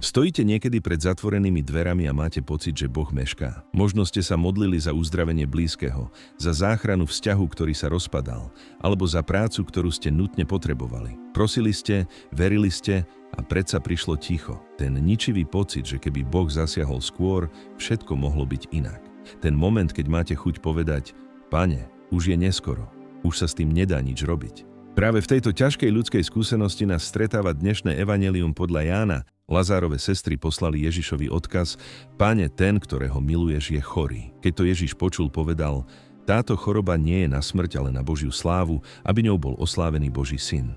Stojíte niekedy pred zatvorenými dverami a máte pocit, že Boh mešká. Možno ste sa modlili za uzdravenie blízkeho, za záchranu vzťahu, ktorý sa rozpadal, alebo za prácu, ktorú ste nutne potrebovali. Prosili ste, verili ste a predsa prišlo ticho. Ten ničivý pocit, že keby Boh zasiahol skôr, všetko mohlo byť inak. Ten moment, keď máte chuť povedať: Pane, už je neskoro, už sa s tým nedá nič robiť. Práve v tejto ťažkej ľudskej skúsenosti nás stretáva dnešné evanjelium podľa Jána. Lazárove sestry poslali Ježišovi odkaz: Pane, ten, ktorého miluješ, je chorý. Keď to Ježiš počul, povedal: Táto choroba nie je na smrť, ale na Božiu slávu, aby ňou bol oslávený Boží syn.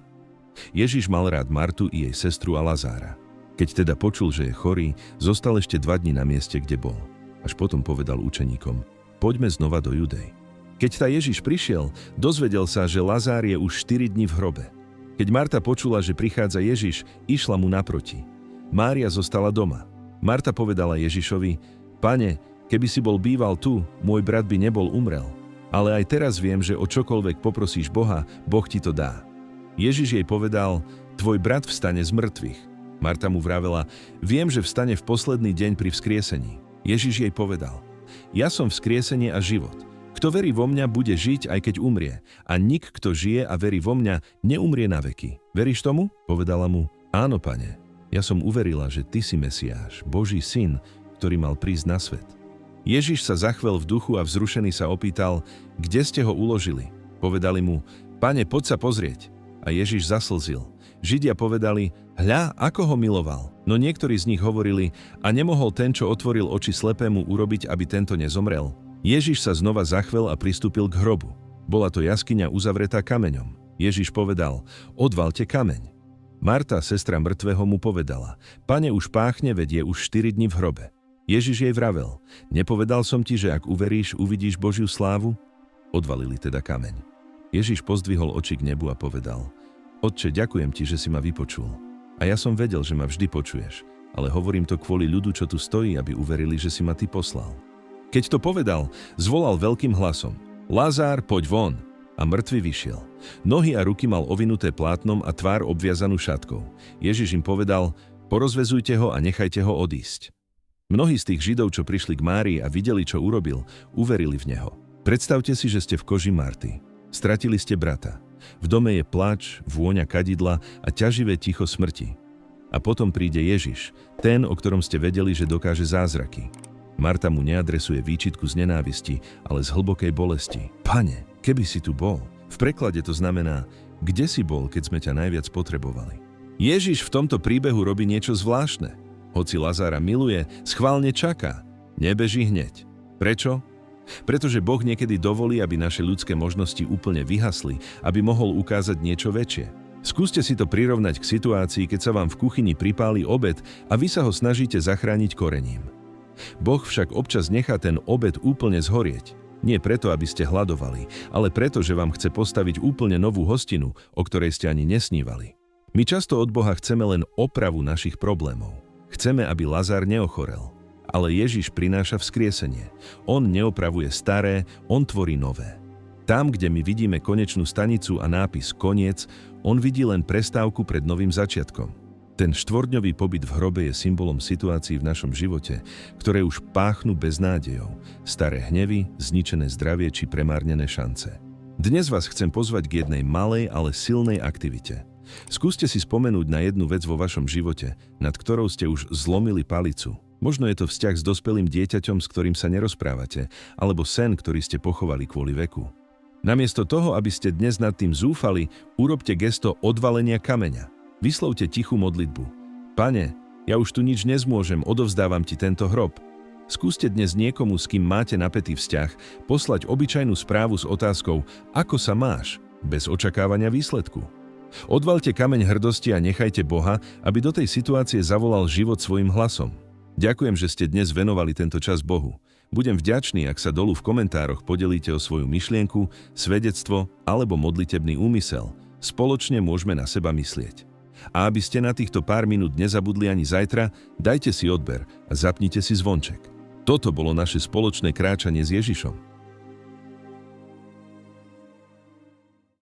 Ježiš mal rád Martu i jej sestru a Lazára. Keď teda počul, že je chorý, zostal ešte 2 dni na mieste, kde bol. Až potom povedal učeníkom: Poďme znova do Judej. Keď tá Ježiš prišiel, dozvedel sa, že Lazár je už 4 dni v hrobe. Keď Marta počula, že prichádza Ježiš, išla mu naproti. Mária zostala doma. Marta povedala Ježišovi: Pane, keby si bol býval tu, môj brat by nebol umrel. Ale aj teraz viem, že o čokoľvek poprosíš Boha, Boh ti to dá. Ježiš jej povedal: Tvoj brat vstane z mŕtvych. Marta mu vravela: Viem, že vstane v posledný deň pri vzkriesení. Ježiš jej povedal: Ja som vzkriesenie a život. Kto verí vo mňa, bude žiť, aj keď umrie. A nik, kto žije a verí vo mňa, neumrie na veky. Veríš tomu? Povedala mu: Áno, Pane. Ja som uverila, že ty si Mesiáš, Boží syn, ktorý mal prísť na svet. Ježiš sa zachvel v duchu a vzrušený sa opýtal: Kde ste ho uložili? Povedali mu: Pane, poď sa pozrieť. A Ježiš zaslzil. Židia povedali: Hľa, ako ho miloval. No niektorí z nich hovorili: A nemohol ten, čo otvoril oči slepému, urobiť, aby tento nezomrel? Ježiš sa znova zachvel a pristúpil k hrobu. Bola to jaskyňa uzavretá kameňom. Ježiš povedal: Odvalte kameň. Marta, sestra mŕtvého, mu povedala: Pane, už páchne, veď je už 4 dni v hrobe. Ježiš jej vravel: Nepovedal som ti, že ak uveríš, uvidíš Božiu slávu? Odvalili teda kameň. Ježiš pozdvihol oči k nebu a povedal: Otče, ďakujem ti, že si ma vypočul. A ja som vedel, že ma vždy počuješ, ale hovorím to kvôli ľudu, čo tu stojí, aby uverili, že si ma ty poslal. Keď to povedal, zvolal veľkým hlasom: Lazár, poď von! A mŕtvy vyšiel. Nohy a ruky mal ovinuté plátnom a tvár obviazanú šatkou. Ježiš im povedal: Porozvezujte ho a nechajte ho odísť. Mnohí z tých Židov, čo prišli k Márii a videli, čo urobil, uverili v neho. Predstavte si, že ste v koži Marty. Stratili ste brata. V dome je plač, vôňa kadidla a ťaživé ticho smrti. A potom príde Ježiš, ten, o ktorom ste vedeli, že dokáže zázraky. Marta mu neadresuje výčitku z nenávisti, ale z hlbokej bolesti. Pane, keby si tu bol. V preklade to znamená: Kde si bol, keď sme ťa najviac potrebovali? Ježiš v tomto príbehu robí niečo zvláštne. Hoci Lazára miluje, schválne čaká. Nebeží hneď. Prečo? Pretože Boh niekedy dovolí, aby naše ľudské možnosti úplne vyhasli, aby mohol ukázať niečo väčšie. Skúste si to prirovnať k situácii, keď sa vám v kuchyni pripáli obed a vy sa ho snažíte zachrániť korením. Boh však občas nechá ten obed úplne zhorieť. Nie preto, aby ste hladovali, ale preto, že vám chce postaviť úplne novú hostinu, o ktorej ste ani nesnívali. My často od Boha chceme len opravu našich problémov. Chceme, aby Lazár neochorel. Ale Ježiš prináša vzkriesenie. On neopravuje staré, on tvorí nové. Tam, kde my vidíme konečnú stanicu a nápis koniec, on vidí len prestávku pred novým začiatkom. Ten 4-dňový pobyt v hrobe je symbolom situácií v našom živote, ktoré už páchnú beznádejou, staré hnevy, zničené zdravie či premárnené šance. Dnes vás chcem pozvať k jednej malej, ale silnej aktivite. Skúste si spomenúť na jednu vec vo vašom živote, nad ktorou ste už zlomili palicu. Možno je to vzťah s dospelým dieťaťom, s ktorým sa nerozprávate, alebo sen, ktorý ste pochovali kvôli veku. Namiesto toho, aby ste dnes nad tým zúfali, urobte gesto odvalenia kameňa. Vyslovte tichú modlitbu. Pane, ja už tu nič nezmôžem, odovzdávam ti tento hrob. Skúste dnes niekomu, s kým máte napätý vzťah, poslať obyčajnú správu s otázkou: Ako sa máš? Bez očakávania výsledku. Odvalte kameň hrdosti a nechajte Boha, aby do tej situácie zavolal život svojim hlasom. Ďakujem, že ste dnes venovali tento čas Bohu. Budem vďačný, ak sa dolu v komentároch podelíte o svoju myšlienku, svedectvo alebo modlitebný úmysel. Spoločne môžeme na seba myslieť. A aby ste na týchto pár minút nezabudli ani zajtra, dajte si odber a zapnite si zvonček. Toto bolo naše spoločné kráčanie s Ježišom.